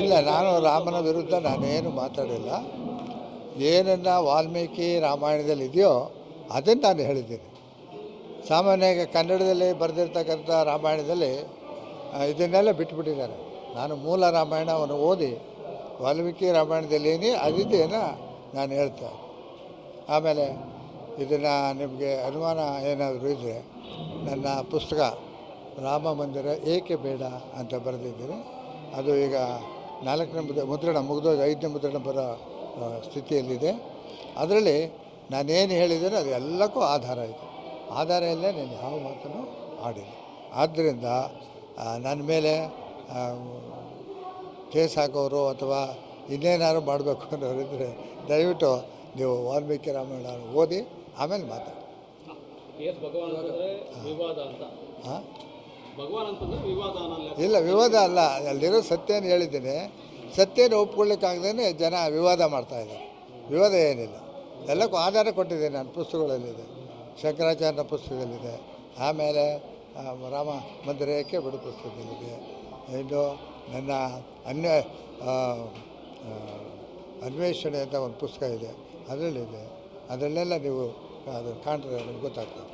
ಇಲ್ಲ, ನಾನು ರಾಮನ ವಿರುದ್ಧ ನಾನೇನು ಮಾತಾಡಿಲ್ಲ. ಏನನ್ನು ವಾಲ್ಮೀಕಿ ರಾಮಾಯಣದಲ್ಲಿ ಇದೆಯೋ ಅದನ್ನು ನಾನು ಹೇಳಿದ್ದೀನಿ. ಸಾಮಾನ್ಯವಾಗಿ ಕನ್ನಡದಲ್ಲಿ ಬರೆದಿರ್ತಕ್ಕಂಥ ರಾಮಾಯಣದಲ್ಲಿ ಇದನ್ನೆಲ್ಲ ಬಿಟ್ಬಿಟ್ಟಿದ್ದಾರೆ. ನಾನು ಮೂಲ ರಾಮಾಯಣವನ್ನು ಓದಿ ವಾಲ್ಮೀಕಿ ರಾಮಾಯಣದಲ್ಲಿ ಏನೇ ಅದಿದೆಯನ್ನು ನಾನು ಹೇಳ್ತೆ. ಆಮೇಲೆ ಇದನ್ನು ನಿಮಗೆ ಅನುಮಾನ ಏನಾದರೂ ಇದ್ದರೆ ನನ್ನ ಪುಸ್ತಕ ರಾಮ ಮಂದಿರ ಏಕೆ ಬೇಡ ಅಂತ ಬರೆದಿದ್ದೀನಿ. ಅದು ಈಗ 4ನೇ ಮುದ್ರಣ ಮುಗಿದೋಗಿ 5ನೇ ಮುದ್ರಣ ಬರೋ ಸ್ಥಿತಿಯಲ್ಲಿದೆ. ಅದರಲ್ಲಿ ನಾನೇನು ಹೇಳಿದ್ದೇನೆ ಅದು ಎಲ್ಲಕ್ಕೂ ಆಧಾರ ಇದೆ. ಆಧಾರ ಇಲ್ಲೇ ನಾನು ಯಾವ ಮಾತನ್ನು ಆಡಿಲ್ಲ. ಆದ್ದರಿಂದ ನನ್ನ ಮೇಲೆ ಕೇಸ್ ಹಾಕೋರು ಅಥವಾ ಇನ್ನೇನಾದ್ರು ಮಾಡಬೇಕು ಅನ್ನೋರಿದ್ದರೆ ದಯವಿಟ್ಟು ನೀವು ವಾಲ್ಮೀಕಿ ರಾಮಾಯಣ ಓದಿ ಆಮೇಲೆ ಮಾತಾಡಿ. ಇಲ್ಲ, ವಿವಾದ ಅಲ್ಲ. ಅಲ್ಲಿರೋ ಸತ್ಯನ ಹೇಳಿದ್ದೀನಿ. ಸತ್ಯನ ಒಪ್ಕೊಳ್ಳಿಕ್ಕಾಗ್ದೇ ಜನ ವಿವಾದ ಮಾಡ್ತಾಯಿದ್ದಾರೆ. ವಿವಾದ ಏನಿಲ್ಲ, ಎಲ್ಲಕ್ಕೂ ಆಧಾರ ಕೊಟ್ಟಿದ್ದೀನಿ. ನನ್ನ ಪುಸ್ತಕಗಳಲ್ಲಿದೆ, ಶಂಕರಾಚಾರ್ಯನ ಪುಸ್ತಕದಲ್ಲಿದೆ, ಆಮೇಲೆ ರಾಮ ಮಂದಿರಕ್ಕೆ ಬಿಡು ಪುಸ್ತಕದಲ್ಲಿದೆ, ಇನ್ನು ನನ್ನ ಅನ್ವೇಷಣೆ ಅಂತ ಒಂದು ಪುಸ್ತಕ ಇದೆ, ಅದರಲ್ಲಿದೆ. ಅದರಲ್ಲೆಲ್ಲ ನೀವು ಅದು ಕಾಣ್ತದೆ, ನಿಮ್ಗೆ ಗೊತ್ತಾಗ್ತದೆ.